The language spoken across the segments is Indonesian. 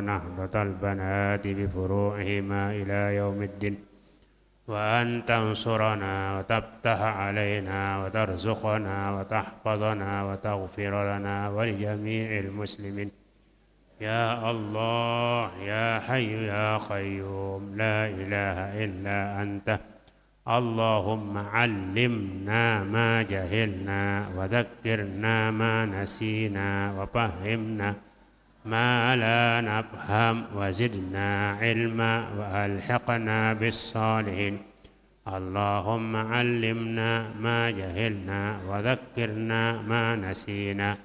نهضة البنات بفروعهما إلى يوم الدين وأن تنصرنا وتفتح علينا وترزقنا وتحفظنا وتغفر لنا ولجميع المسلمين يا الله يا حي يا قيوم لا إله إلا أنت اللهم علمنا ما جهلنا وذكرنا ما نسينا وفهمنا ما لا نفهم وزدنا علما وألحقنا بالصالحين اللهم علمنا ما جهلنا وذكرنا ما نسينا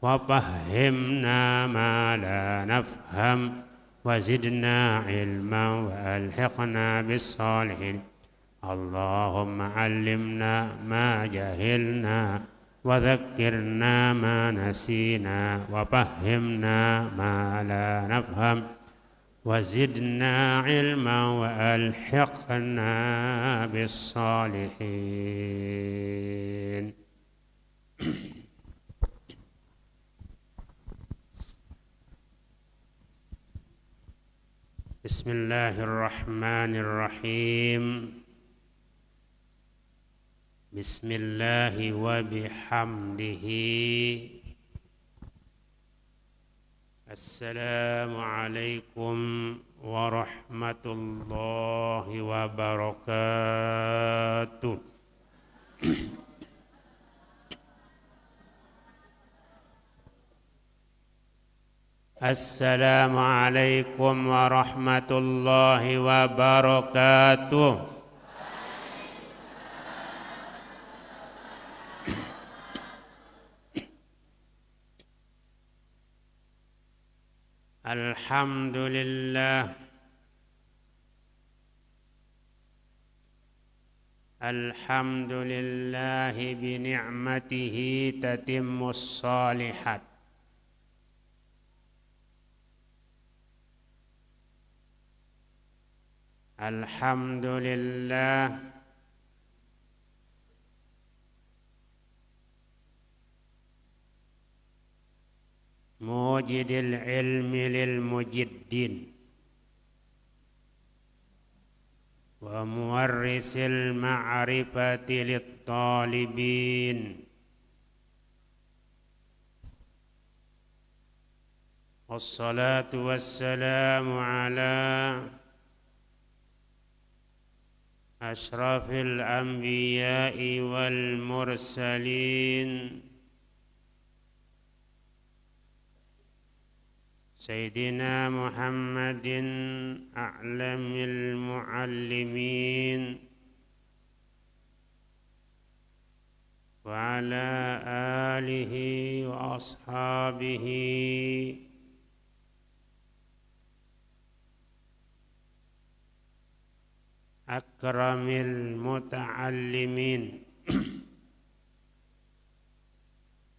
وفهمنا ما لا نفهم وزدنا علما وألحقنا بالصالحين اللهم علمنا ما جهلنا وذكرنا ما نسينا وفهمنا ما لا نفهم وزدنا علما وألحقنا بالصالحين بسم الله الرحمن الرحيم بسم الله وبحمده السلام عليكم ورحمة الله وبركاته السلام عليكم ورحمة الله وبركاته الحمد لله الحمد لله بنعمته تتم الصالحات الحمد لله موجد العلم للمجدين ومورث المعرفة للطالبين والصلاة والسلام على أشرف الأنبياء والمرسلين سيدنا محمد أعلم المعلمين وعلى آله وأصحابه أكرم المتعلمين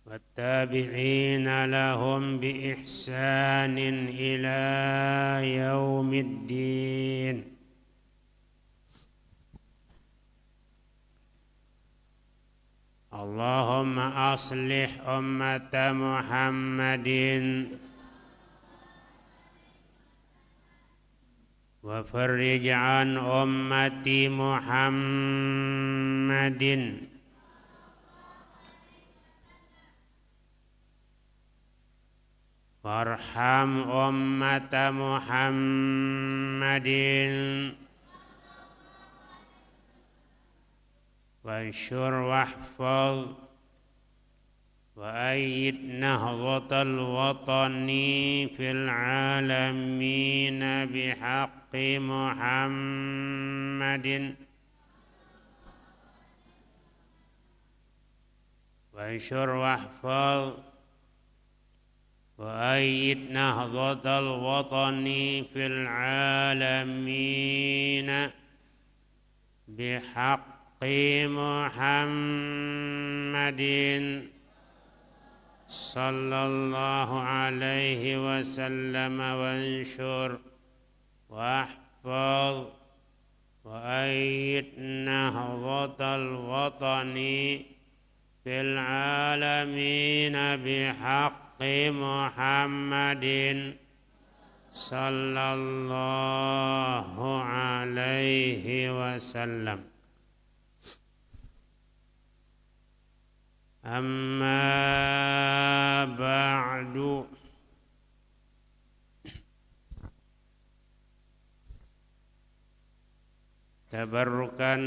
والتابعين لهم بإحسان إلى يوم الدين اللهم أصلح أمة محمد وفرج عن أمة محمد وارحم أمة محمد وانشر واحفظ وأيد نهضة الوطن في العالمين بحق محمد وانشر واحفظ وأيد نهضة الوطن في العالمين بحق محمد صلى الله عليه وسلم وانشر واحفظ وأيد نهضة الوطن في العالمين بحق محمد sallallahu alaihi wasallam. Amma ba'du. Tabarrukan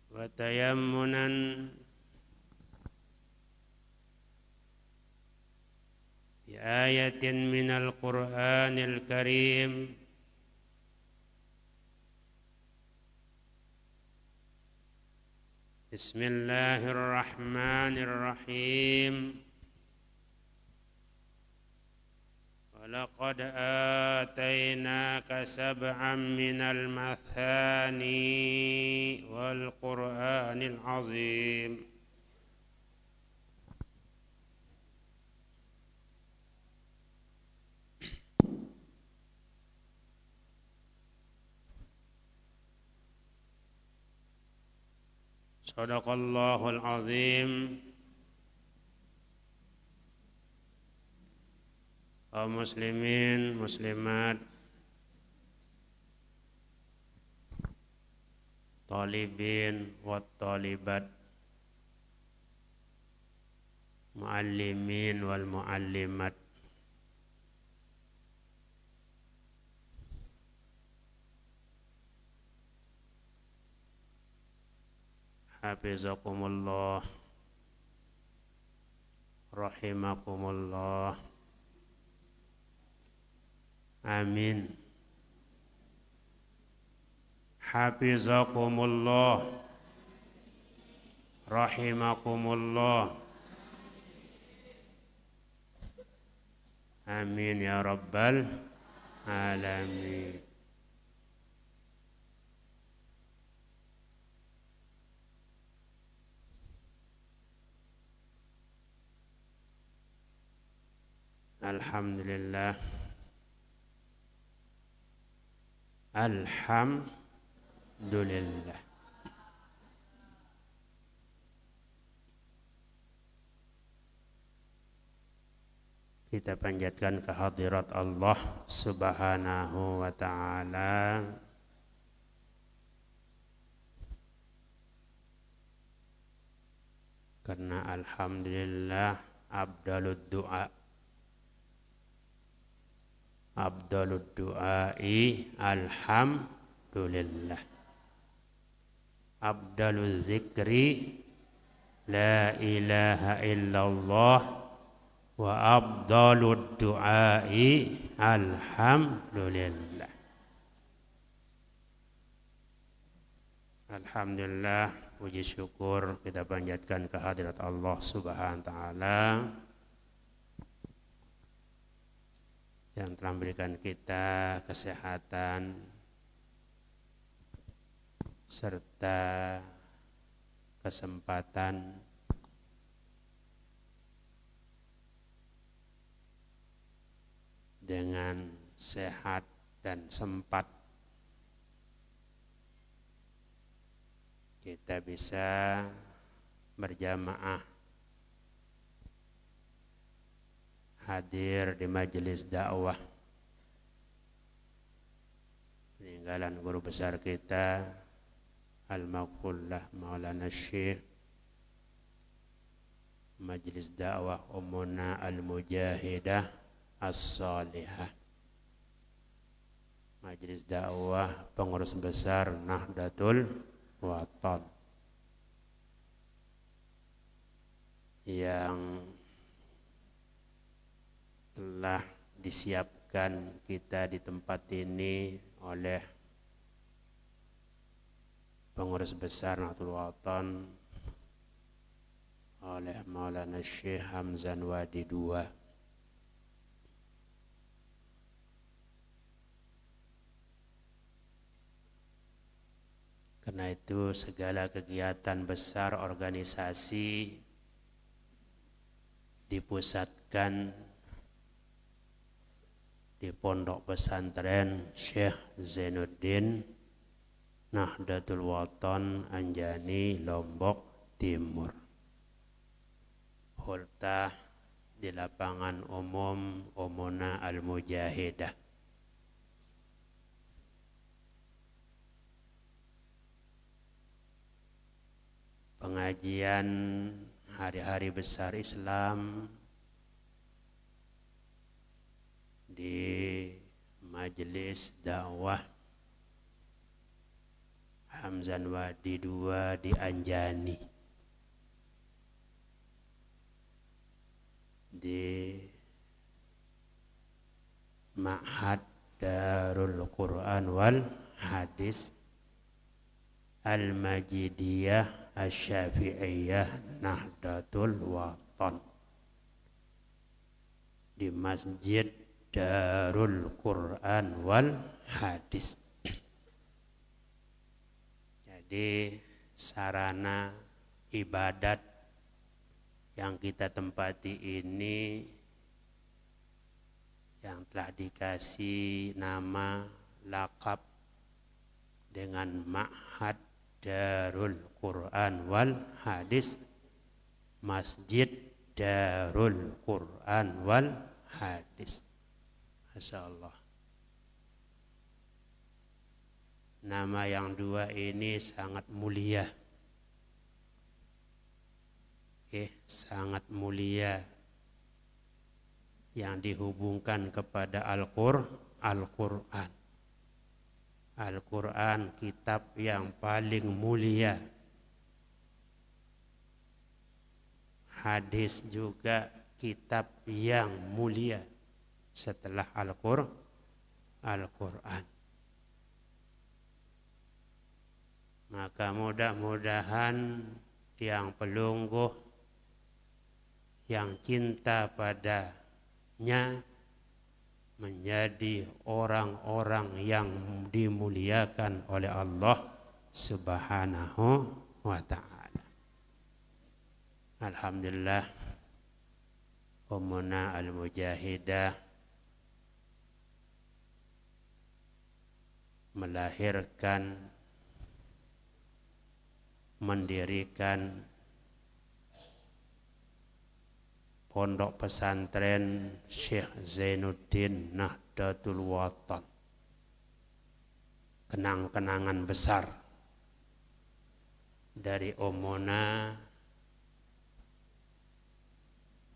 wa tayammunan bi ayatin minal Qur'anil Karim Bismillahirrahmanirrahim. Walaqad atainaka sab'an minal mathani wal Qur'anil azim. Sadaqallahul azim. Kaum muslimin, muslimat, talibin wa talibat, muallimin wal muallimat, hafizakumullah, rahimakumullah. Amin. Hafizakumullah, rahimakumullah. Amin ya rabbal alamin. Alhamdulillah. Alhamdulillah. Kita panjatkan kehadirat Allah Subhanahu wa ta'ala. Karena alhamdulillah abdalud du'a. Abdalud du'ai alhamdulillah. Abdalul zikri la ilaha illallah. Wa abdalud du'ai alhamdulillah. Alhamdulillah, puji syukur kita panjatkan kehadirat Allah Subhanahu wa ta'ala yang telah memberikan kita kesehatan serta kesempatan dengan sehat dan sempat kita bisa berjamaah hadir di majelis dakwah peninggalan guru besar kita Al-Maqullah Maulana Syekh Majelis Dakwah Ummuna Al-Mujahidah As-Salihah, Majelis Dakwah Pengurus Besar Nahdlatul Wathon yang telah disiapkan kita di tempat ini oleh Pengurus Besar Nahdlatul Wathon, oleh Maulana Syekh Hamzan Wadi II. Karena itu segala kegiatan besar organisasi dipusatkan di Pondok Pesantren Syekh Zainuddin Nahdlatul Wathon Anjani, Lombok Timur. Hultah di lapangan umum Al-Mujahidah. Pengajian hari-hari besar Islam di Majelis Dakwah Hamzan Wadi 2 di Anjani, di Ma'had Darul Quran wal Hadis Al-Majidiyah Asy-Syafi'iyah Nahdlatul Wathon, di Masjid Darul Quran wal Hadis. Jadi sarana ibadat yang kita tempati ini yang telah dikasih nama lakab dengan Ma'had Darul Quran wal Hadis, Masjid Darul Quran wal Hadis. Masya Allah. Nama yang dua ini sangat mulia. Sangat mulia, yang dihubungkan kepada Al-Quran. Al-Quran kitab yang paling mulia. Hadis juga kitab yang mulia setelah Al-Quran. Maka mudah-mudahan yang pelungguh, yang cinta padanya, menjadi orang-orang yang dimuliakan oleh Allah Subhanahu wa ta'ala. Alhamdulillah, Ummuna Al-Mujahidah melahirkan, mendirikan pondok pesantren Syekh Zainuddin Nahdlatul Wathon. Kenang-kenangan besar dari Ummuna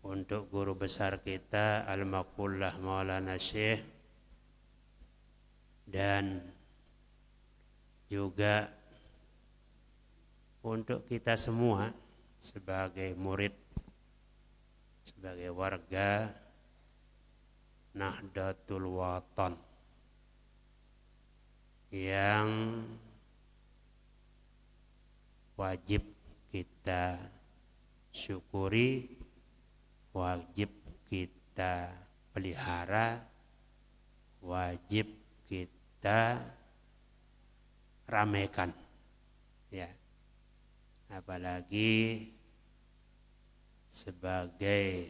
untuk guru besar kita Al-Maqullah Maulana Syekh, dan juga untuk kita semua sebagai murid, sebagai warga Nahdlatul Wathon yang wajib kita syukuri, wajib kita pelihara, wajib kita ramaikan, ya. Apalagi sebagai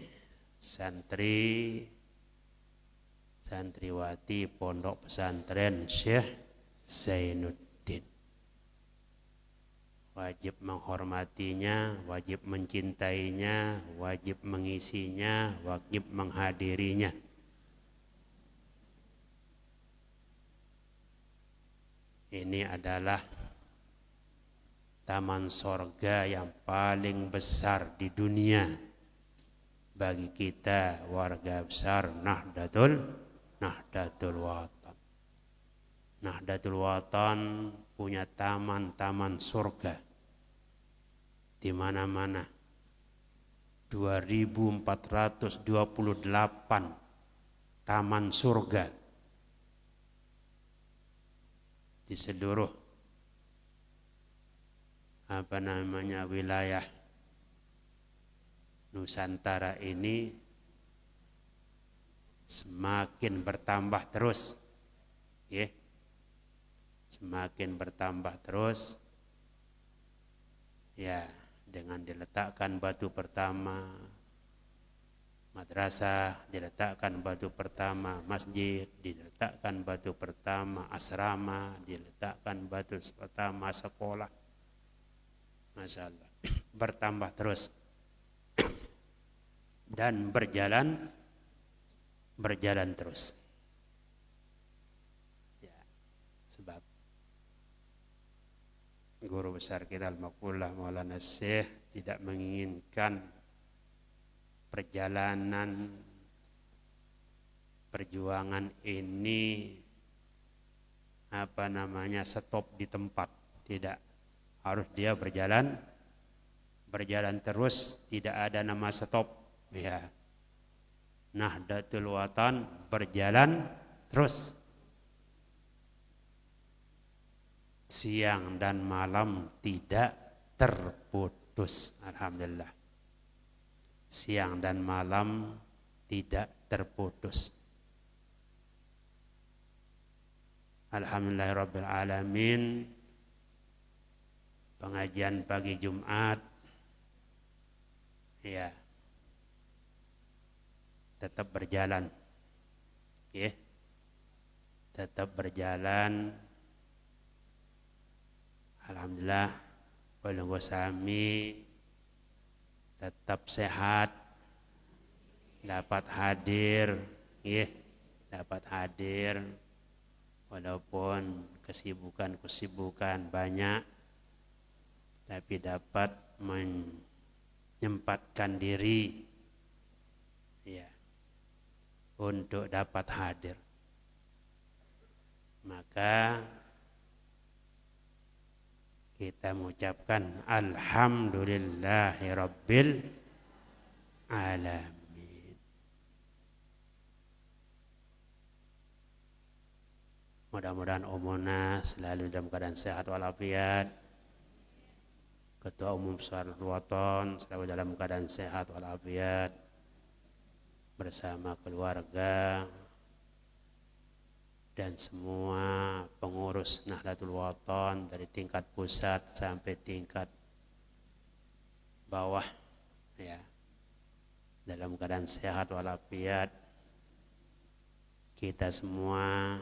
santriwati pondok pesantren Syekh Zainuddin, wajib menghormatinya, wajib mencintainya, wajib mengisinya, wajib menghadirinya. Ini adalah taman sorga yang paling besar di dunia bagi kita warga besar Nahdlatul Wathon. Nahdlatul Wathon punya taman-taman surga di mana-mana. 2428 taman surga di seluruh wilayah Nusantara ini, semakin bertambah terus, ya, semakin bertambah terus, ya, dengan diletakkan batu pertama madrasah, diletakkan batu pertama masjid, diletakkan batu pertama asrama, diletakkan batu pertama sekolah. Masya Allah, bertambah terus dan berjalan berjalan terus. Ya, sebab guru besar kita Al-Maqullah Maulana Syekh tidak menginginkan perjuangan ini stop di tempat. Tidak, harus dia berjalan terus, tidak ada nama stop. Ya, Nahdlatul Watan berjalan terus, siang dan malam tidak terputus. Alhamdulillah, siang dan malam tidak terputus. Alhamdulillahirabbil alamin. Pengajian pagi Jumat ya tetap berjalan. Ya. Tetap berjalan. Alhamdulillah, Walunggo sami tetap sehat, dapat hadir, ya, dapat hadir walaupun kesibukan banyak, tapi dapat menyempatkan diri ya untuk dapat hadir. Maka kita mengucapkan alhamdulillahirabbil alamin. Mudah-mudahan umumna selalu dalam keadaan sehat walafiat. Ketua Umum Nahdlatul Watan selalu dalam keadaan sehat walafiat bersama keluarga dan semua pengurus Nahdlatul Watan dari tingkat pusat sampai tingkat bawah ya dalam keadaan sehat walafiat. Kita semua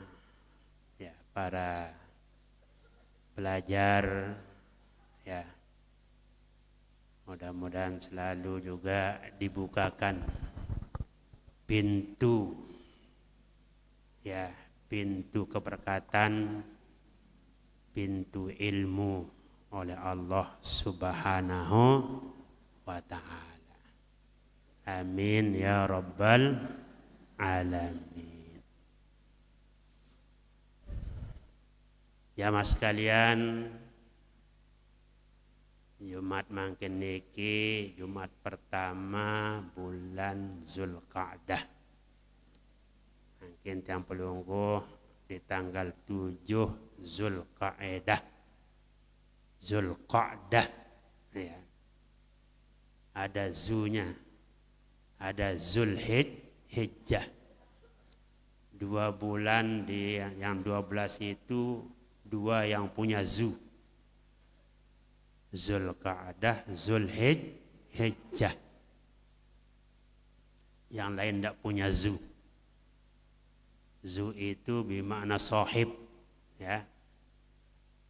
ya para pelajar ya mudah-mudahan selalu juga dibukakan pintu ya, pintu keberkatan, pintu ilmu oleh Allah Subhanahu wa ta'ala. Amin ya rabbal alamin. Jamaah sekalian, Jumat mangkin niki Jumat pertama bulan Zulqa'dah. Mungkin yang pelungguh di tanggal 7 Zulqa'dah. Zulqa'dah ya. Ada zunya, ada Zulhijjah. 2 bulan di yang 12 itu 2 yang punya zu. Zulqa'dah, Zulhijjah. Yang lain tidak punya zu. Zu itu bermakna sahib ya.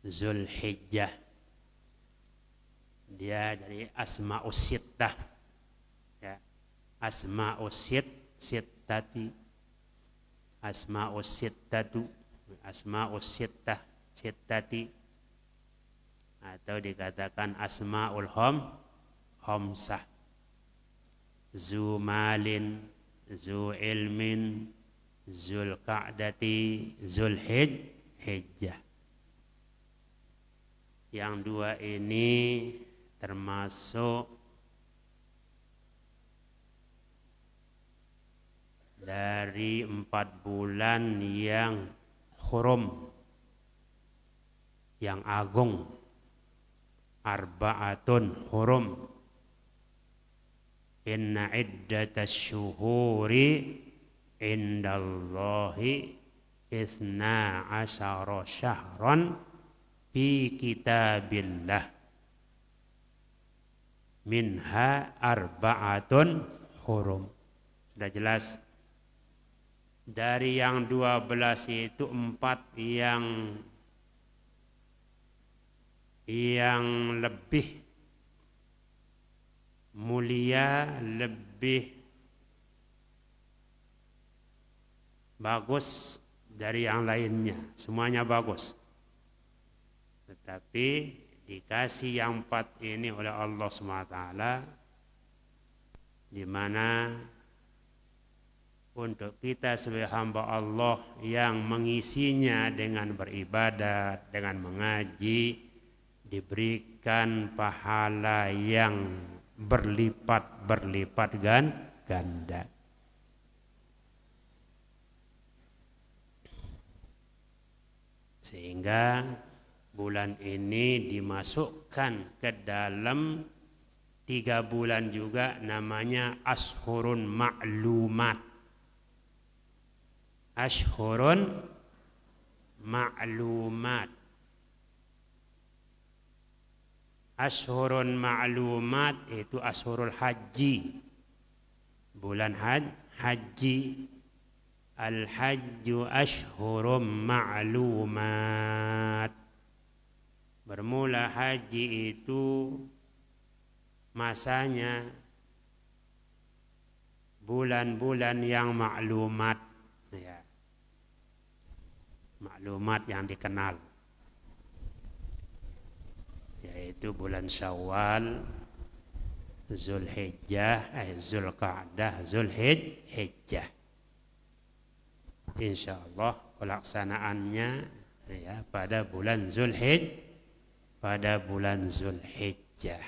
Zulhijjah dia dari asma'us sittah ya. Asma'us sittati, asma'us sittatu, asma'us sittah, sittati, atau dikatakan asma'ul khamsah. Zu malin, zu ilmin, Zulqa'dati, Zulhijjah. Yang 2 ini termasuk dari 4 bulan yang hurum, yang agung. Arba'atun hurum. Inna iddatas syuhuri indallahi 12 syahran fi kitabillah minha arba'atun hurum. Sudah jelas. Dari yang 12 itu 4 yang lebih mulia, lebih bagus dari yang lainnya, semuanya bagus. Tetapi dikasih yang 4 ini oleh Allah SWT, di mana untuk kita sebagai hamba Allah yang mengisinya dengan beribadat, dengan mengaji, diberikan pahala yang berlipat-berlipat ganda. Sehingga bulan ini dimasukkan ke dalam 3 bulan juga, namanya Ashhurun Ma'lumat. Ashhurun Ma'lumat. Ashhurun Ma'lumat itu Ashhurul Haji, bulan haji. Al-hajju ashhurum ma'lumat. Bermula haji itu masanya bulan-bulan yang maklumat, ya. Maklumat yang dikenal, yaitu bulan Syawal, Zulhijjah, Zulqa'dah, Zulhijjah. Insyaallah pelaksanaannya ya pada bulan Zulhijjah.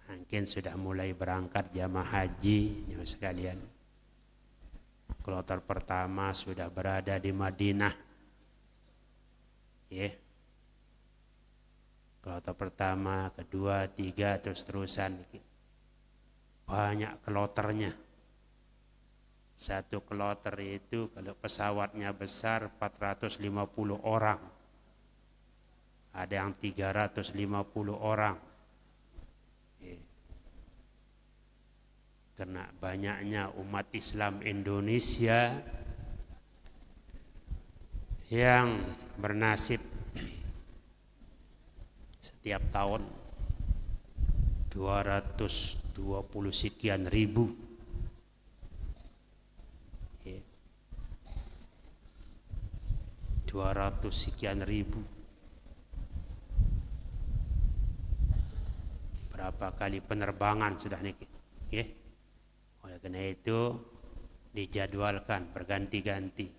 Mungkin sudah mulai berangkat jamaah haji ya sekalian. Kloter pertama sudah berada di Madinah. Ya. Kloter pertama, kedua, 3 terus-terusan. Banyak kloternya. Satu kloter itu kalau pesawatnya besar 450 orang. Ada yang 350 orang. Karena banyaknya umat Islam Indonesia yang bernasib setiap tahun 220 sekian ribu. 200 sekian ribu. Berapa kali penerbangan sudah nih, ya. Oleh karena itu dijadwalkan berganti-ganti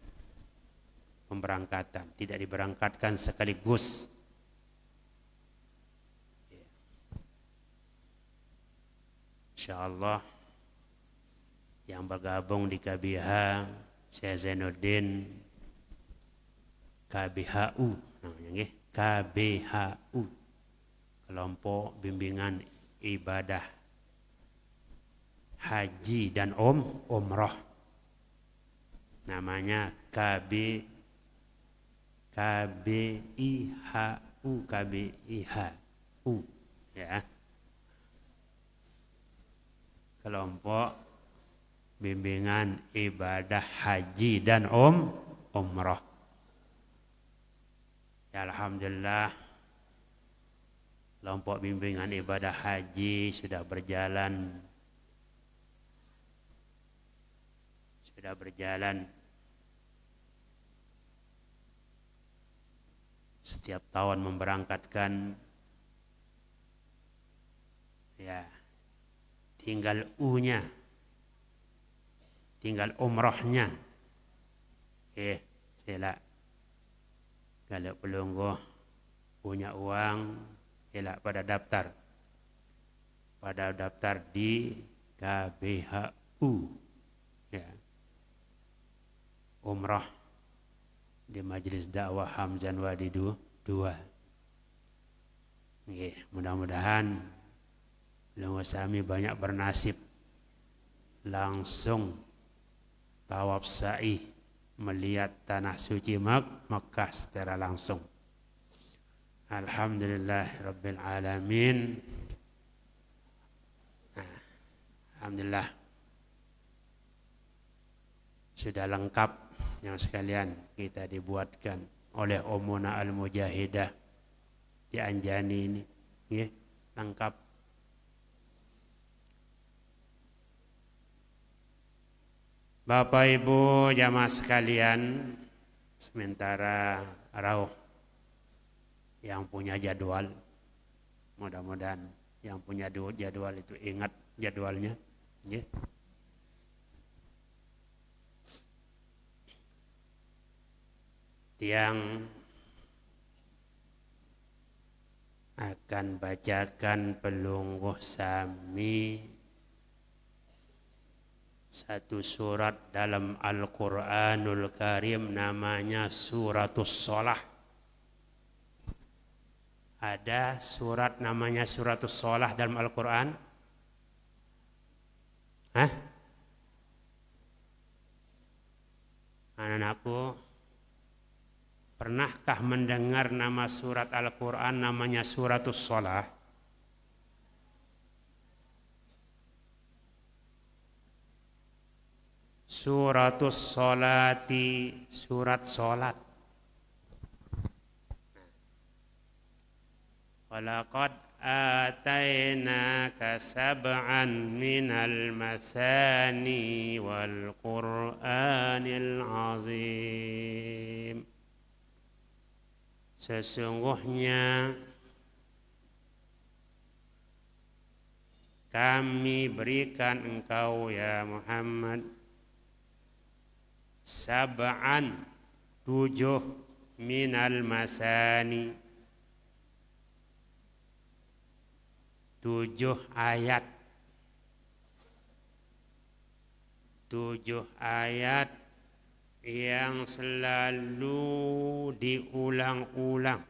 pemberangkatan, tidak diberangkatkan sekaligus. Insyaallah yang bergabung di KBH Syekh Zainuddin KBHU namanya, KBHU, kelompok bimbingan ibadah haji dan umrah, namanya KBIHU ya, kelompok bimbingan ibadah haji dan umrah. Ya, alhamdulillah kelompok bimbingan ibadah haji sudah berjalan setiap tahun memberangkatkan, ya, tinggal U-nya, tinggal umrahnya. Sila kalau pelungguh punya uang, elak pada daftar di KBHU, ya, umrah di Majelis Dakwah Hamzan Wadi 2. Mudah-mudahan pelungguh Sami banyak bernasib langsung tawaf sa'i melihat tanah suci Makkah secara langsung. Alhamdulillah Rabbil Alamin. Alhamdulillah sudah lengkap yang sekalian, kita dibuatkan oleh Omona Al-Mujahidah di Anjani ini, ya, lengkap. Bapak Ibu jamaah sekalian, sementara rauh yang punya jadwal, mudah-mudahan yang punya jadwal itu ingat jadwalnya. Ya. Yang akan bacakan pelungguh sami satu surat dalam Al-Quranul Karim, namanya Suratus Shalah. Ada surat namanya Suratus Shalah dalam Al-Quran? Hah? Anak-anakku, pernahkah mendengar nama surat Al-Quran namanya Suratus Shalah? Suratus Sholati, surat sholat. Walaqad atainaka sab'an minal masani wal Qur'anil azim. Sesungguhnya kami berikan engkau ya Muhammad sab'an, 7 minal masani, 7 ayat, 7 ayat yang selalu diulang-ulang,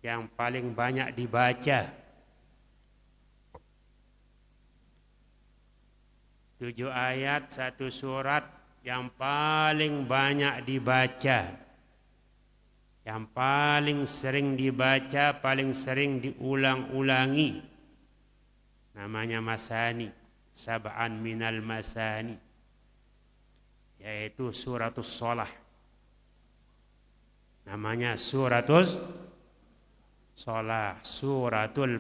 yang paling banyak dibaca. 7 ayat satu surat yang paling banyak dibaca, yang paling sering dibaca, paling sering diulang-ulangi, namanya masani, sab'an minal masani, yaitu Suratus Shalah. Namanya Suratus Shalah, Suratul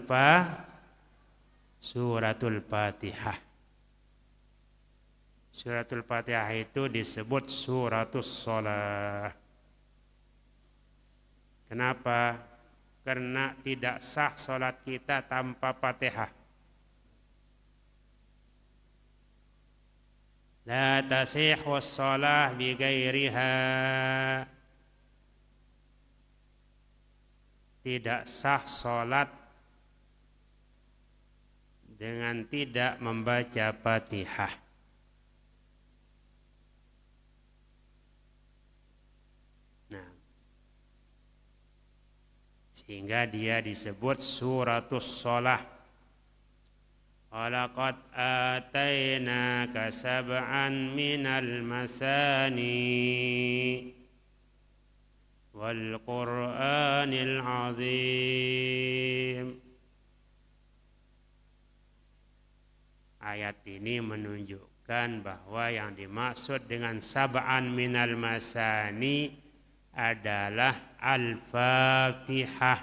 Fatihah. Suratul Fatihah itu disebut Suratus Shalah. Kenapa? Karena tidak sah sholat kita tanpa Fatihah. La tasihhu shalah bi ghairiha. Tidak sah sholat dengan tidak membaca Fatihah. Sehingga dia disebut Suratus Shalah. Walaqad atainaka sab'an minal masani wal Qur'anil azim. Ayat ini menunjukkan bahwa yang dimaksud dengan sab'an minal masani adalah Al-Fatihah.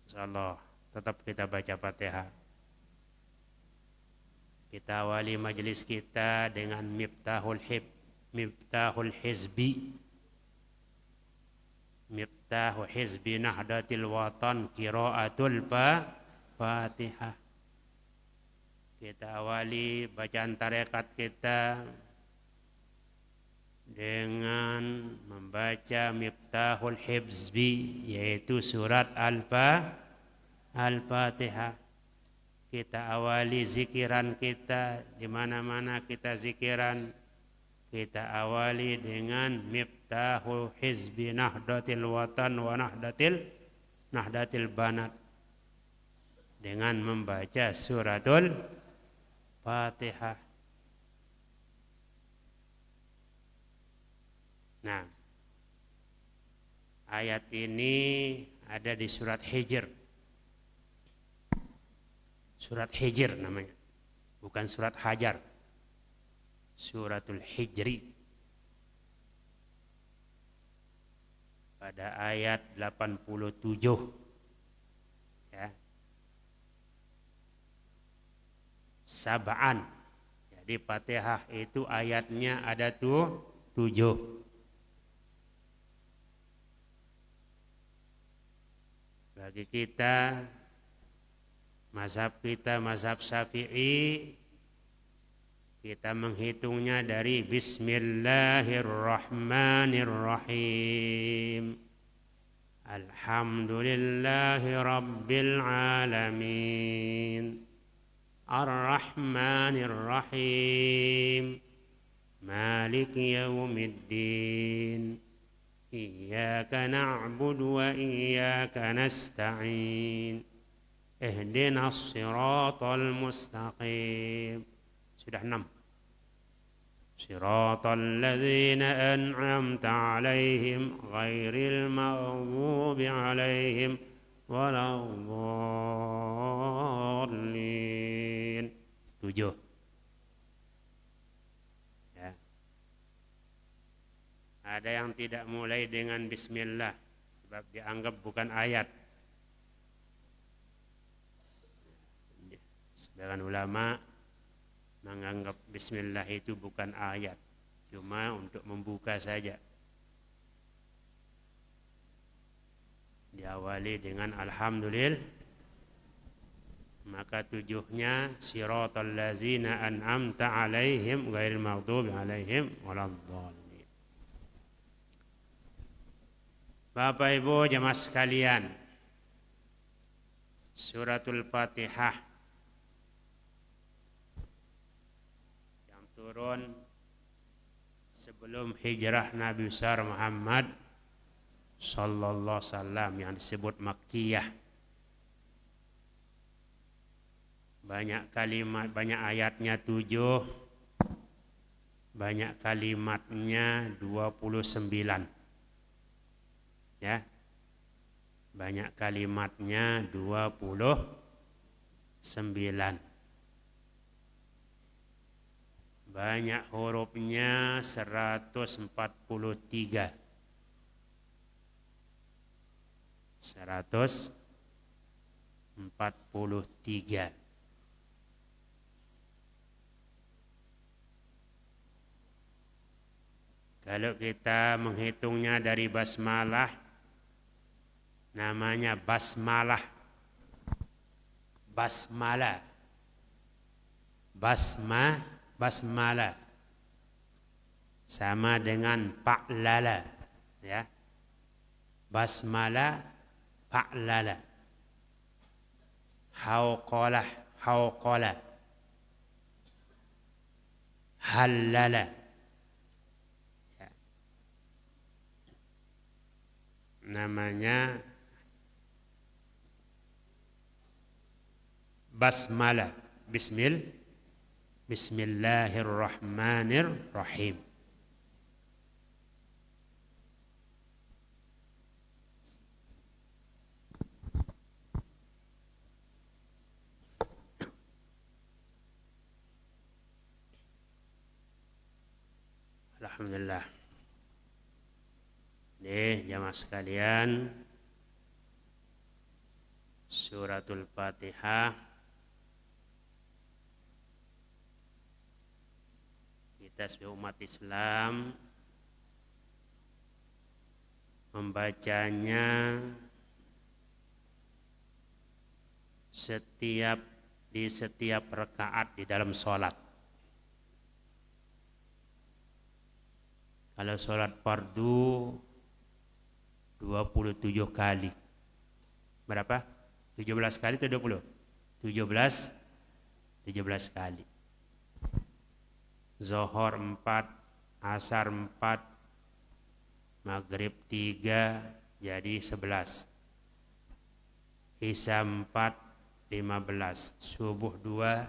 Insyaallah tetap kita baca Fatihah. Kita awali majelis kita dengan Miftahul Hizbi. Miftahu Hizbi Nahdlatul Watan, qiraatul Fatihah. Kita awali bacaan tarekat kita dengan membaca Miftahul Hizbi, yaitu surat Al-Fatihah. Kita awali zikiran kita, di mana-mana kita zikiran, kita awali dengan Miftahul Hizbi Nahdlatul Watan wa Nahdlatil Banat, dengan membaca suratul Fatihah. Nah, ayat ini ada di surat Hijr. Surat Hijr namanya, bukan surat Hajar. Suratul Hijri. Pada ayat 87. Ya. sab'an. Jadi Fatihah itu ayatnya ada tuh 7. Bagi kita, mazhab Syafi'i, kita menghitungnya dari Bismillahirrahmanirrahim. Alhamdulillahi Rabbil Alamin. Ar-Rahmanir-Rahim. Malik Yawmiddin. Iyyaka na'budu wa iyyaka nasta'in. Ihdinas siratal mustaqim. Sudah 6. Siratal ladzina an'amta 'alaihim ghairil maghdubi 'alaihim waladdallin. 7. Ya. Ada yang tidak mulai dengan bismillah sebab dianggap bukan ayat. Sebagian ulama menganggap bismillah itu bukan ayat, cuma untuk membuka saja. Diawali dengan alhamdulillah, maka 7-nya siratal ladzina an'amta 'alaihim ghairil maghdubi 'alaihim waladdallin. Bapak Ibu jemaah sekalian, suratul Fatihah turun sebelum hijrah Nabi besar Muhammad sallallahu alaihi wasallam yang disebut Makkiyah. Banyak kalimat, banyak ayatnya 7, banyak kalimatnya 29. Ya. Banyak kalimatnya 29. Banyak hurufnya 143. 143. Kalau kita menghitungnya dari basmalah, namanya basmalah. Basmalah sama dengan pa'lala, ya. Basmalah, pa'lala. Hauqalah, hallala. Ya. Namanya basmalah. Bismillahirrahmanirrahim. Alhamdulillah. Nih jamaah sekalian, suratul Fatihah kita sebagai umat Islam membacanya di setiap rakaat di dalam sholat. Kalau sholat fardu 27 kali. Berapa? 17 kali atau 20? 17 kali. Zuhur 4, asar 4, maghrib 3, jadi 11. Isya 4, 15. Subuh 2,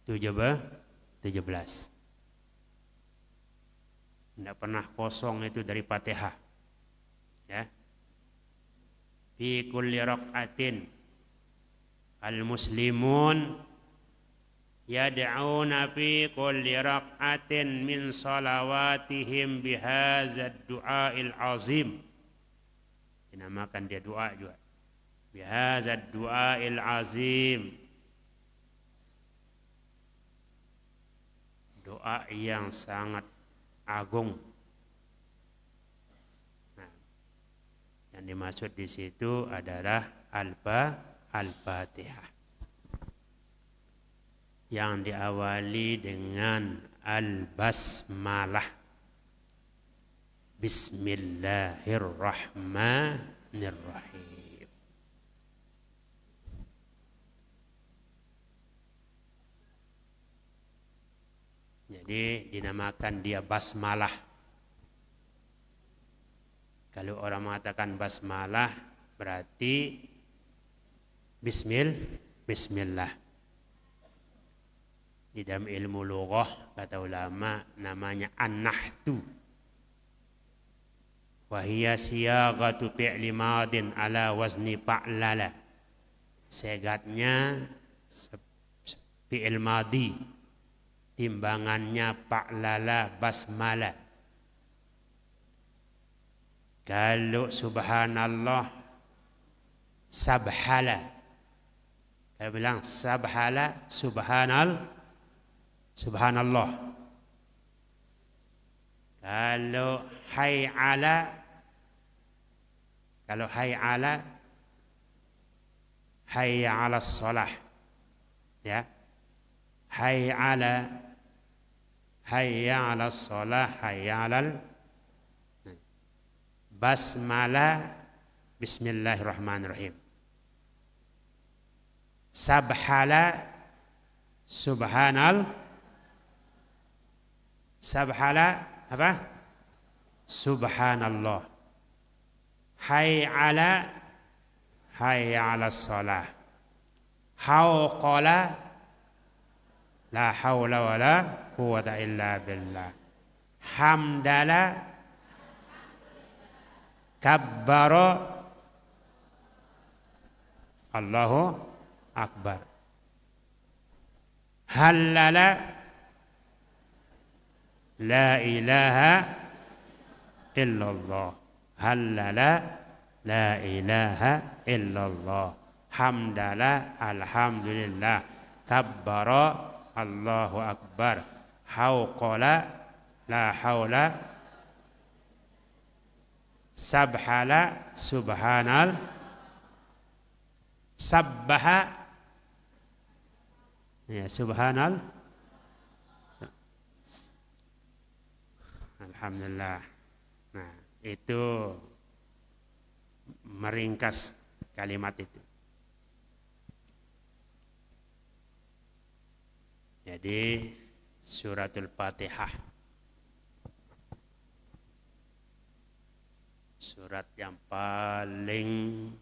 17. Tidak pernah kosong itu dari Fatihah. Ya. Fi kulli raq'atin al-muslimun yad'una fi kulli raq'atin min salawatihim bihadzal du'ail azim. Dinamakan dia doa juga. Bihadzal du'ail azim. doa yang sangat agung. Nah, yang dimaksud di situ adalah Al-Fatihah yang diawali dengan Al-Basmalah. Bismillahirrahmanirrahim. Jadi dinamakan dia basmalah. Kalau orang mengatakan basmalah berarti bismillah. Di dalam ilmu lughah kata ulama namanya an-nahtu. Wa hiya siyaghatu fi'li madin ala wazni fa'lala. Segatnya fi'il madi, timbangannya fa'lala basmalah. Kalau subhanallah sabhala. Kalau bilang sabhala subhanallah. Kalau hayya 'ala shalah, ya. Hayya 'ala shalah, hayya 'alal basmalah, bismillahirrahmanirrahim. Sabhala apa? Subhanallah. Hayya 'ala shalah. Hauqala la haula wala quwwata illa billah. Hamdala kabbara Allahu akbar. Halala la ilaha illallah. Halala la ilaha illallah. Hamdala alhamdulillah. Kabbara Allahu akbar. Hauqala la haula. Sabhala subhanal. Sabbaha, ya, subhanal. Alhamdulillah. Nah, itu meringkas kalimat itu. Jadi suratul Fatihah, surat yang paling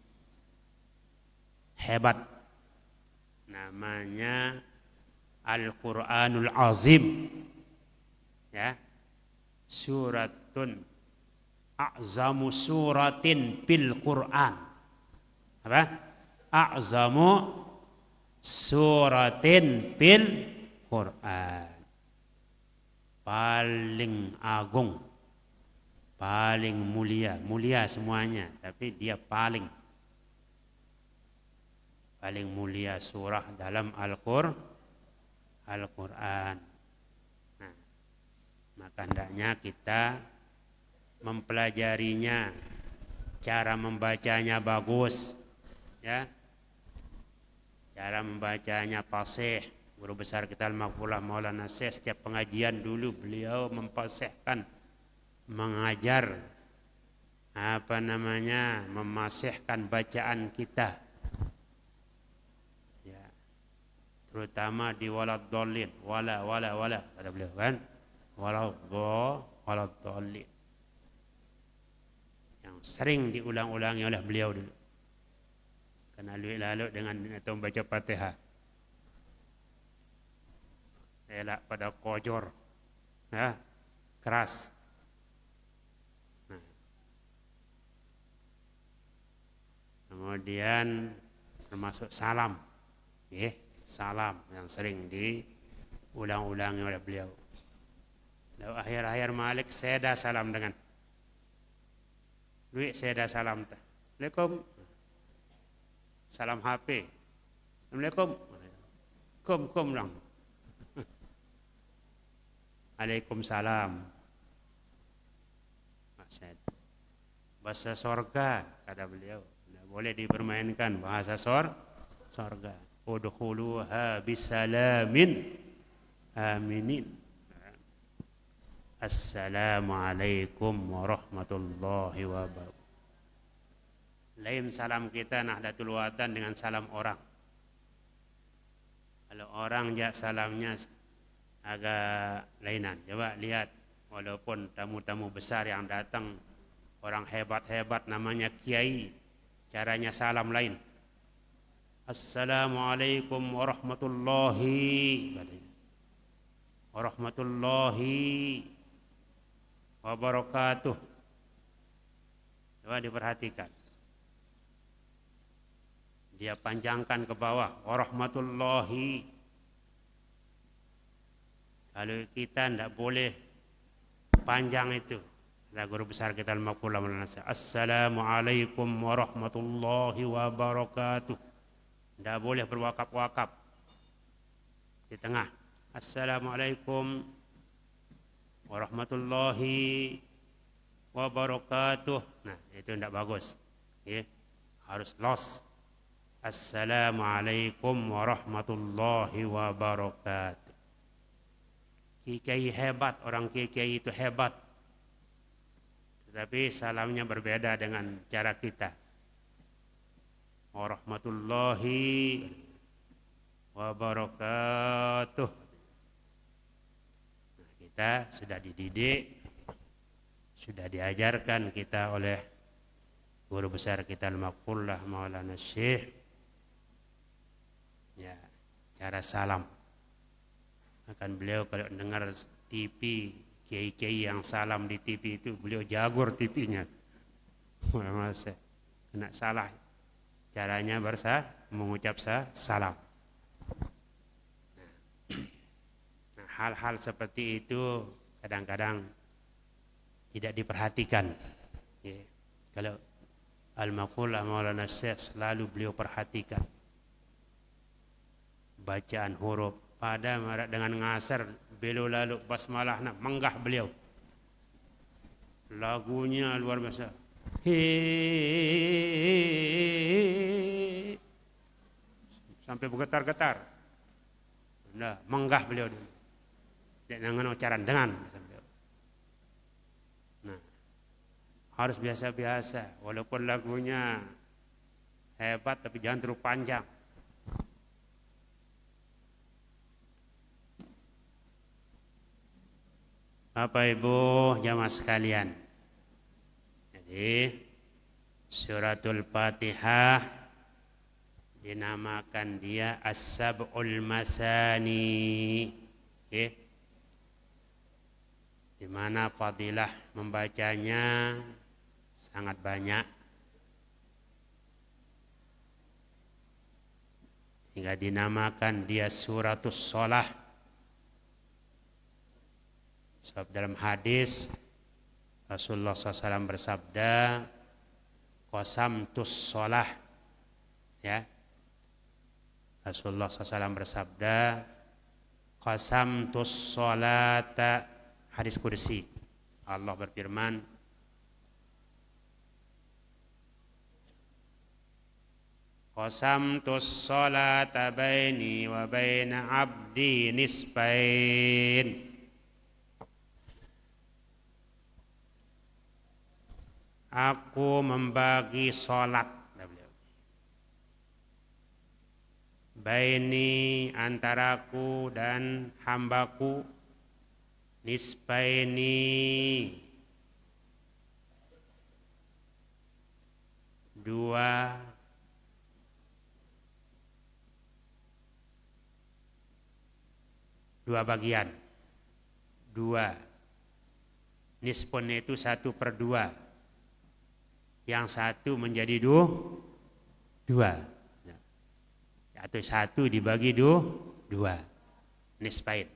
hebat, namanya Al-Quranul Azim, ya. Suratun a'zamu suratin bil Quran. Apa? A'zamu suratin bil Quran. Paling agung, paling mulia, mulia semuanya, tapi dia paling mulia surah dalam Al-Quran. Nah, maka hendaknya kita mempelajarinya, cara membacanya bagus, ya. Cara membacanya fasih. Guru besar kita Al-Maghfurlah Maulana Syekh, setiap pengajian dulu beliau memfasihkan, mengajar memasihkan bacaan kita, ya, terutama di waladdallin, wala kata beliau kan, waladdallin yang sering diulang-ulangi oleh beliau dulu, karena lalu dengan atau membaca Fatihah elak pada kojor, ya, keras. Nah, kemudian termasuk salam, salam yang sering diulang-ulangi oleh beliau. Lalu akhir-akhir Malik saya dah salam dengan duit, saya dah salam. Assalamualaikum, salam HP. Assalamualaikum, kum lang. Waalaikumsalam. Bahasa sorga, kata beliau. Tidak boleh dipermainkan bahasa sorga. Udkhuluha bisalamin aminin. Assalamualaikum warahmatullahi wabarakatuh. Lain salam kita Nahdlatul Watan dengan salam orang. Kalau orang salamnya agak lainan. Coba lihat, walaupun tamu-tamu besar yang datang, orang hebat-hebat namanya kiai, caranya salam lain. Assalamualaikum warahmatullahi wabarakatuh. Coba diperhatikan. Dia panjangkan ke bawah, warahmatullahi. Kalau kita tidak boleh panjang itu. Guru besar kita Al-Maqullah Maulana Assalamualaikum warahmatullahi wabarakatuh. Tidak boleh berwakaf-wakaf di tengah. Assalamualaikum warahmatullahi wabarakatuh. Nah, itu tidak bagus. Ya, harus los. Assalamualaikum warahmatullahi wabarakatuh. Kiai hebat, orang kiai itu hebat. Tetapi salamnya berbeda dengan cara kita. Warahmatullahi wabarakatuh. Nah, kita sudah dididik, sudah diajarkan kita oleh guru besar kita Al-Maqullah Maulana Syekh. Ya, cara salam. Akan beliau kalau dengar TV, kiai-kiai yang salam di TV itu, beliau jagur TV-nya. Masa kena salah caranya mengucap salam. Nah, hal-hal seperti itu kadang-kadang tidak diperhatikan. Ya. Kalau Al-Maqullah Maulana Syekh selalu beliau perhatikan bacaan huruf. Pada dengan ngasar beliau lalu basmalah menggah beliau. Lagunya luar biasa. Sampai bergetar-getar. Nah, menggah beliau dulu. Dengan ucapan dengan. Nah, harus biasa-biasa. Walaupun lagunya hebat tapi jangan terlalu panjang. Bapak Ibu jamaah sekalian. Jadi suratul Fatihah dinamakan dia As-Sab'ul Masani. Okay. Di mana fadilah membacanya sangat banyak. Sehingga dinamakan dia suratus shalah. Sebab dalam hadis Rasulullah SAW bersabda, qasamtus shalah. Ya. Rasulullah SAW bersabda, qasamtus sholata, hadis kursi. Allah berfirman, qasamtus sholata baini wa baina abdi nisbain. Aku membagi sholat, baini antaraku dan hambaku, nisbaini dua bagian, dua. Nisbun itu 1/2. Yang satu menjadi dua. Atau satu dibagi dua. Nisbain.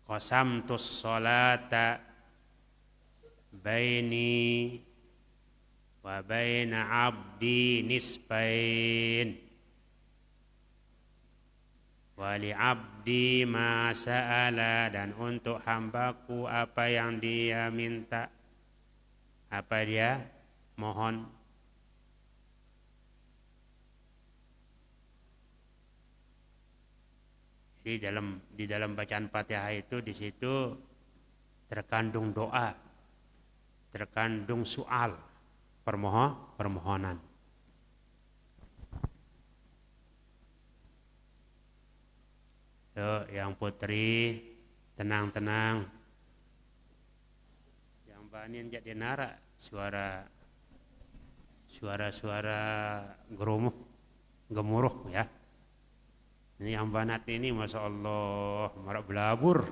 Qasamtus sholata baini wa baina abdi nisbain Wali abdi ma sa'ala, dan untuk hambaku apa yang dia minta, apa dia mohon. Jadi di dalam bacaan Fatihah itu di situ terkandung doa, terkandung soal, permohonan. Tuh, yang putri tenang-tenang. Yang banin jadi nara suara gemuruh ya. Ini yang banat ini Masya Allah marak belabur.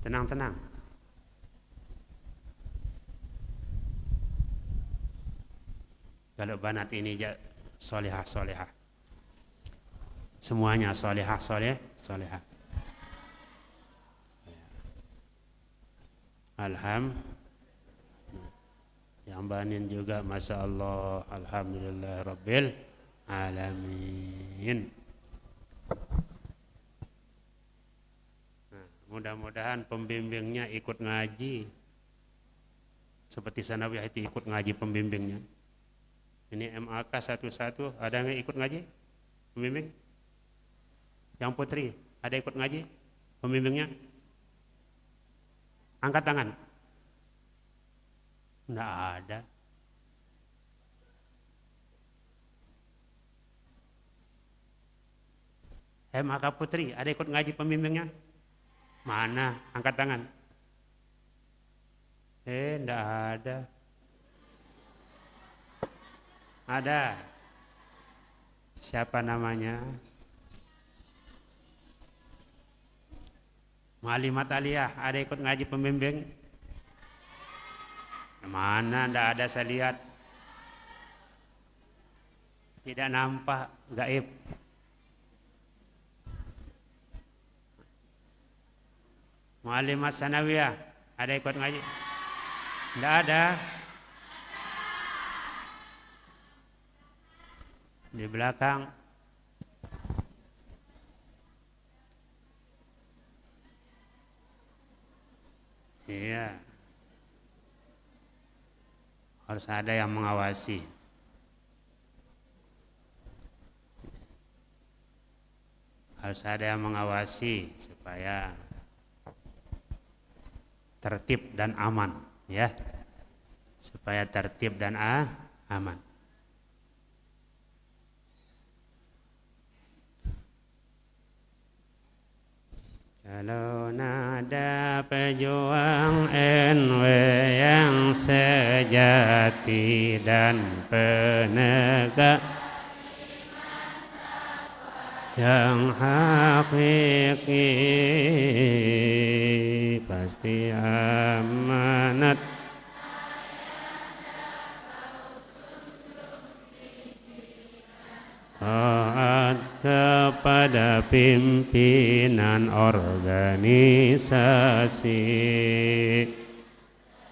Tenang-tenang. Kalau banat ini solehah. Semuanya solehah. Alhamdulillah. Yang banin juga Masya Allah. Alhamdulillah Rabbil Alamin. Nah, mudah-mudahan pembimbingnya ikut ngaji. Seperti Sanawiyah itu ikut ngaji pembimbingnya. Ini MAK 11, ada yang ikut ngaji? Pembimbing? Yang putri, ada ikut ngaji? Pembimbingnya? Angkat tangan. Enggak ada. MAK putri, ada ikut ngaji pembimbingnya? Mana? Angkat tangan. Enggak ada. Ada. Siapa namanya? Mu'allimat Aliyah, ada ikut ngaji pembimbing? Mana? Enggak ada, saya lihat. Tidak nampak, gaib. Mu'allimat Sanawiyah, ada ikut ngaji? Enggak ada. Di belakang. Iya. Harus ada yang mengawasi. Harus ada yang mengawasi supaya tertib dan aman, ya. Supaya tertib dan aman. Kalau nada pejuang NW yang sejati dan penegak yang hakiki, pasti amanat taat kepada pimpinan organisasi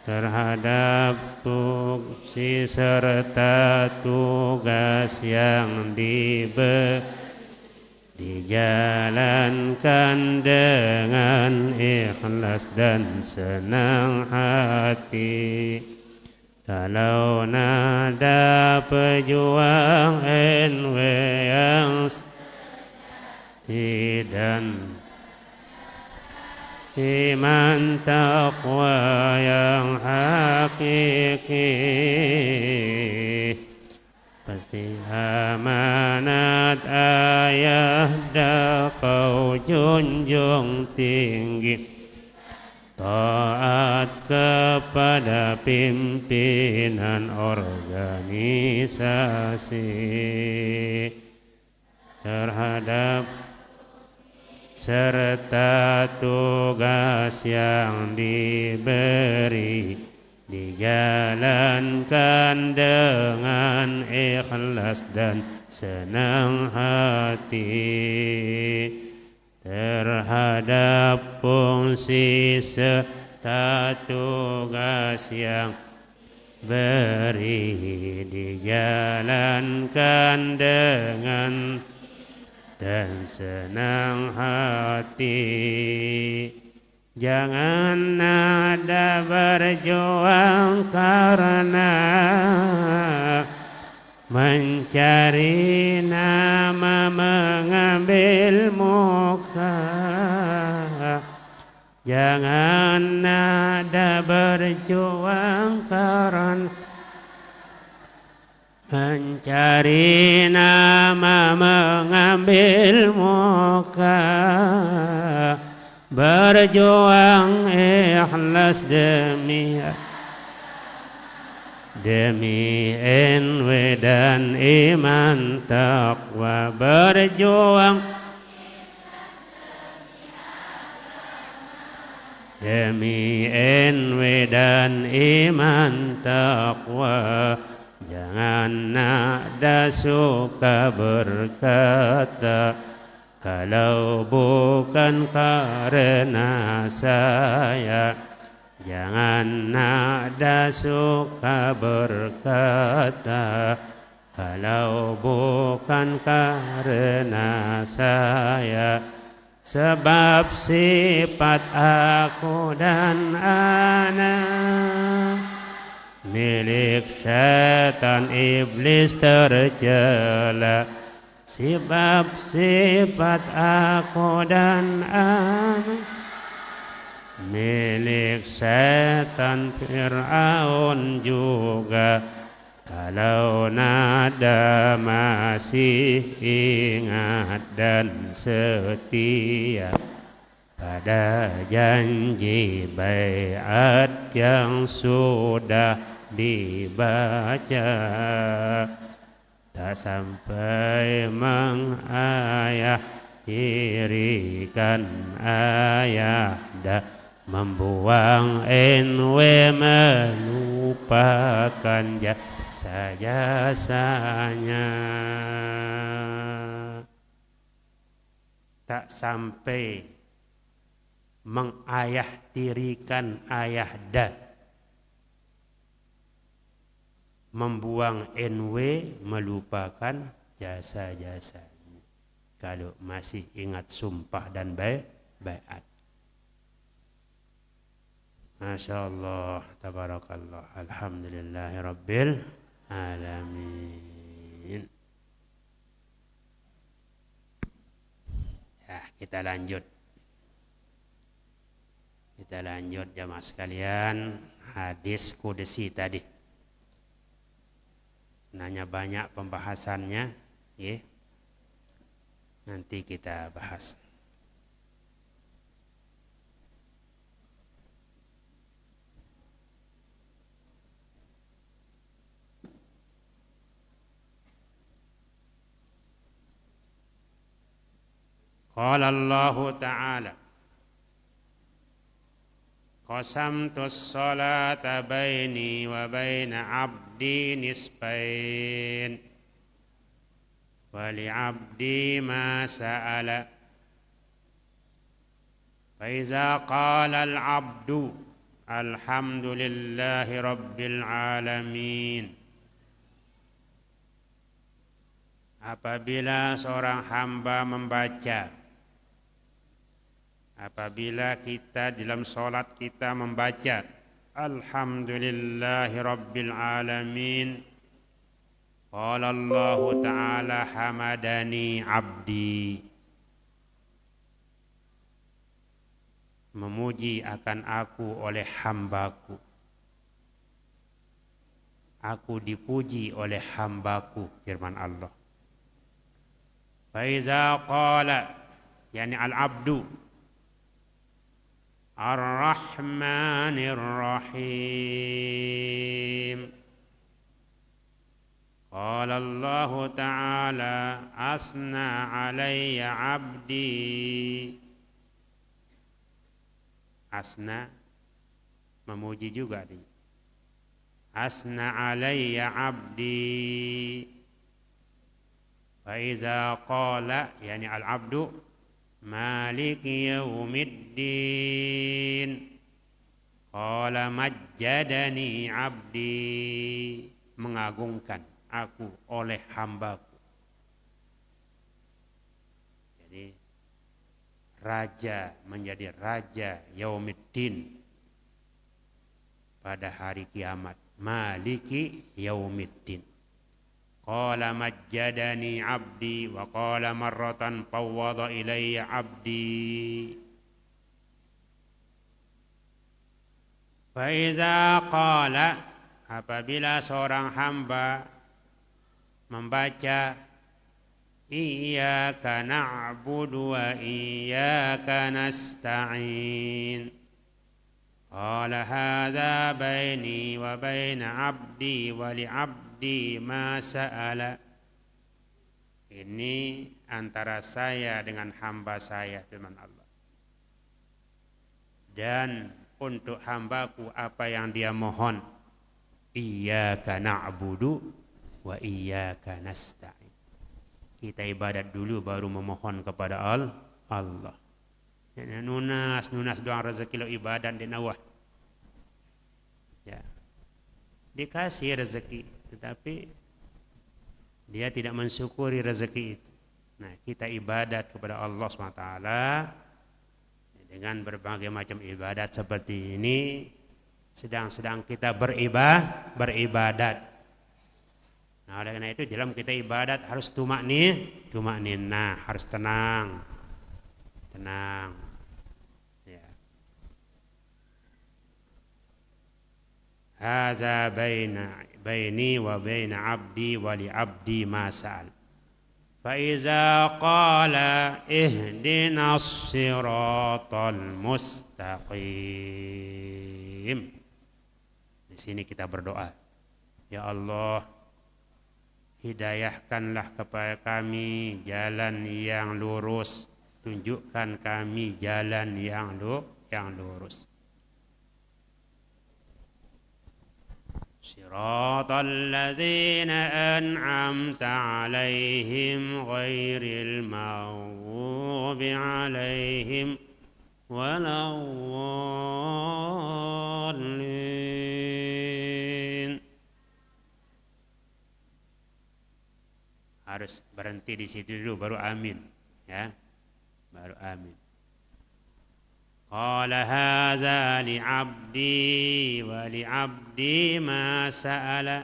terhadap tugas serta tugas yang dijalankan dengan ikhlas dan senang hati. Kalau nada pejuang NW yang dan iman taqwa yang hakiki, pasti amanat ayah dah kau junjung tinggi. Taat kepada pimpinan organisasi terhadap serta tugas yang diberi dijalankan dengan ikhlas dan senang hati terhadap fungsi serta tugas yang beri dijalankan dengan dan senang hati. Jangan ada berjuang karena mencari nama mengambil muka. Jangan ada berjuang karena mencari nama mengambil muka. Berjuang ikhlas demi NW dan iman taqwa. Berjuang demi NW dan iman taqwa. Jangan ada suka berkata kalau bukan karena saya. Jangan ada suka berkata kalau bukan karena saya. Sebab sifat aku dan anak milik syaitan iblis tercela. Sebab sifat aku dan anak milik syaitan Fir'aun juga. Kalau nada masih ingat dan setia pada janji baiat yang sudah dibaca, tak sampai mengayah dirikan ayah dah membuang NW melupakan jasa-jasanya. Tak sampai mengayah dirikan ayah dah membuang NW melupakan jasa-jasanya. Kalau masih ingat sumpah dan baiat. Masya Allah, tabarakallah, alhamdulillahi rabbil alamin. Ya, kita lanjut jamaah sekalian. Hadis qudsi tadi nanya banyak pembahasannya, ya. Nanti kita bahas. Qala Allah Ta'ala, qasamtus salata baini wa baina abdi nisfain wa li abdi ma sa'ala. Fa iza qala al abdu alhamdulillahi rabbil alamin. Apabila seorang hamba membaca, apabila kita dalam solat kita membaca alhamdulillahi rabbil alamin, qala Allah Ta'ala hamadani abdi, memuji akan aku oleh hambaku, aku dipuji oleh hambaku, firman Allah. Faiza qala, yani al-abdu ar-rahmanir rahim, qala Allah Ta'ala asna alayya abdi. Asna memuji juga dia. Asna alayya abdi. Fa iza qala, yani al-abdu maliki yaumiddin, Qala majjadani abdi, mengagungkan aku oleh hambaku. Jadi raja menjadi raja yaumiddin pada hari kiamat, maliki yaumiddin. Qala majjadani abdi wa qala marratan fawwada ilayya abdi. Fa iza qala, apabila seorang hamba membaca iyyaka na'budu wa iyyaka nasta'in, qala hadza baini wa baina abdi wa li abdi ma sa'ala, ini antara saya dengan hamba saya, firman Allah, dan untuk hambaku apa yang dia mohon. Iyyaka na'budu wa iyyaka nasta'in. Kita ibadat dulu baru memohon kepada Allah. Nunas doang rezeki lo ibadat di nawah. Ya. Dikasih rezeki, tetapi dia tidak mensyukuri rezeki itu. Nah, kita ibadat kepada Allah SWT dengan berbagai macam ibadat seperti ini, sedang kita beribadat. Nah, oleh karena itu dalam kita ibadat harus tumakninah, harus tenang. Ya. Hadza baini wa baina abdi wa li abdi ma sa'al. فإذا قال اهدنا الصراط المستقيم. Di sini kita berdoa, ya Allah, hidayahkanlah kepada kami jalan yang lurus, tunjukkan kami jalan yang lurus. Shiratal ladzina an'amta 'alaihim ghairil maghdubi 'alaihim waladdallin. Harus berhenti di situ dulu baru amin, ya. Baru amin. Qala hadza li 'abdi wa li 'abdi ma sa'ala.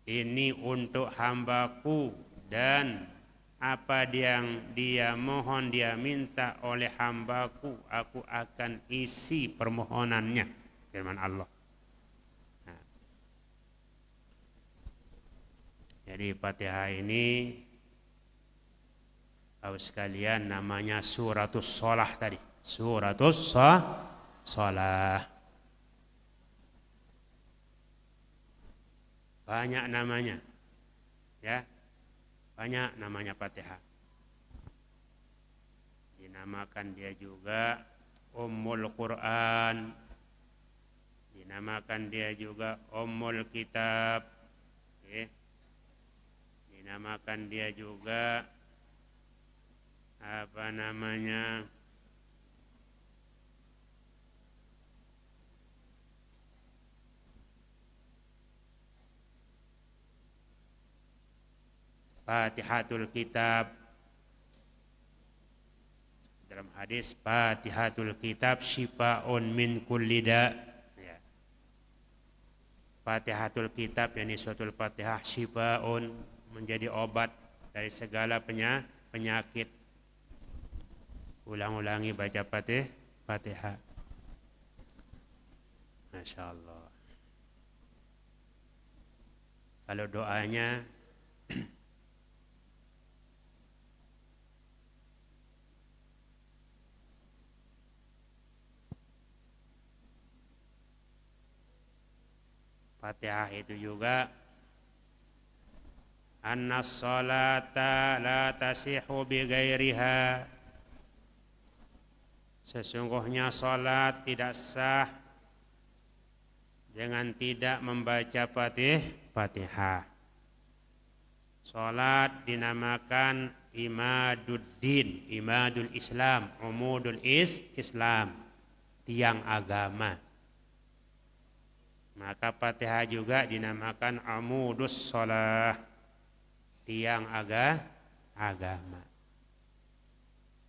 Ini untuk hambaku dan apa yang dia mohon, dia minta oleh hambaku, aku akan isi permohonannya, firman Allah. Nah. Jadi Fatihah ini sekalian namanya suratus shalah tadi. Suratus shalah. Banyak namanya. Ya. Banyak namanya Fatihah. Dinamakan dia juga Ummul Quran. Dinamakan dia juga Ummul Kitab. Okay. Dinamakan dia juga apa namanya, Fatihatul Kitab. Dalam hadis Fatihatul Kitab syifaun min kulli da. Ya. Fatihatul Kitab, yakni suratul Fatihah, syifaun, menjadi obat dari segala penyakit. Ulang-ulangi baca Fatihah. Masya Allah. Kalau doanya Fatihah itu juga anna sholata la tasihu bi ghairiha. Sesungguhnya salat tidak sah dengan tidak membaca Fatihah. Salat dinamakan imaduddin, imadul Islam, umudul Islam. tiang agama. Maka Fatihah juga dinamakan amudus shalah, tiang agama.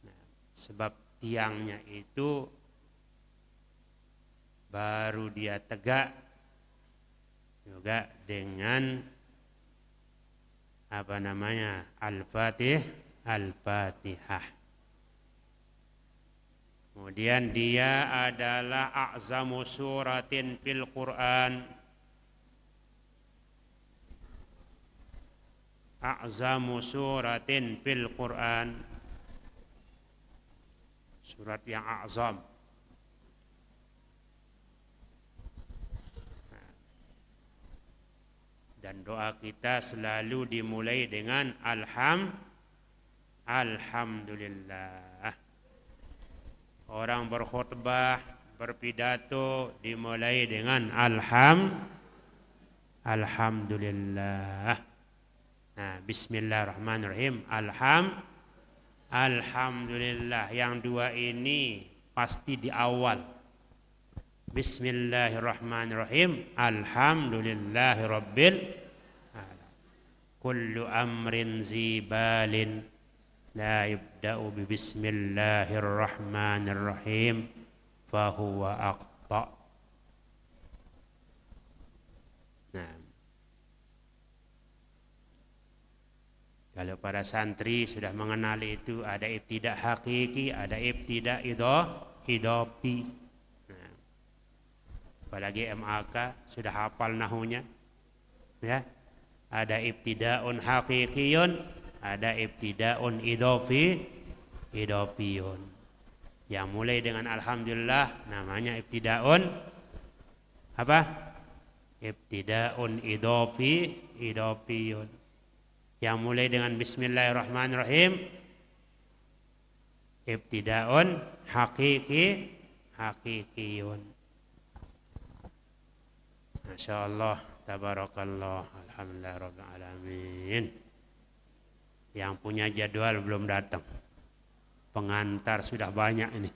Nah, sebab tiangnya itu baru dia tegak juga dengan Al-Fatihah. Kemudian dia adalah a'zamu suratin fil Quran. A'zamu suratin fil Quran. Surat yang a'zam. Dan doa kita selalu dimulai dengan Alhamdulillah. Orang berkhutbah, berpidato dimulai dengan Alhamdulillah. Nah, bismillahirrahmanirrahim. Alhamdulillah. Yang dua ini pasti di awal. Bismillahirrahmanirrahim. Alhamdulillahirabbil alamin. Kullu amrin zibalin la yubda'u bi bismillahirrahmanirrahim fahuwa aqta. Nah, kalau para santri sudah mengenali itu, ada ibtidak hakiki, ada ibtidak idopi. Apalagi MAK sudah hafal nahunya, ya. Ada ibtidaun haqiqiyun, ada ibtidaun idofiyun. Yang mulai dengan alhamdulillah namanya ibtidaun apa? Ibtidaun idofiyun. Yang mulai dengan bismillahirrahmanirrahim ibtidaun hakikiyun. Masya Allah, tabarakallah, alhamdulillah rabbil alamin. Yang punya jadwal belum datang, pengantar sudah banyak ini.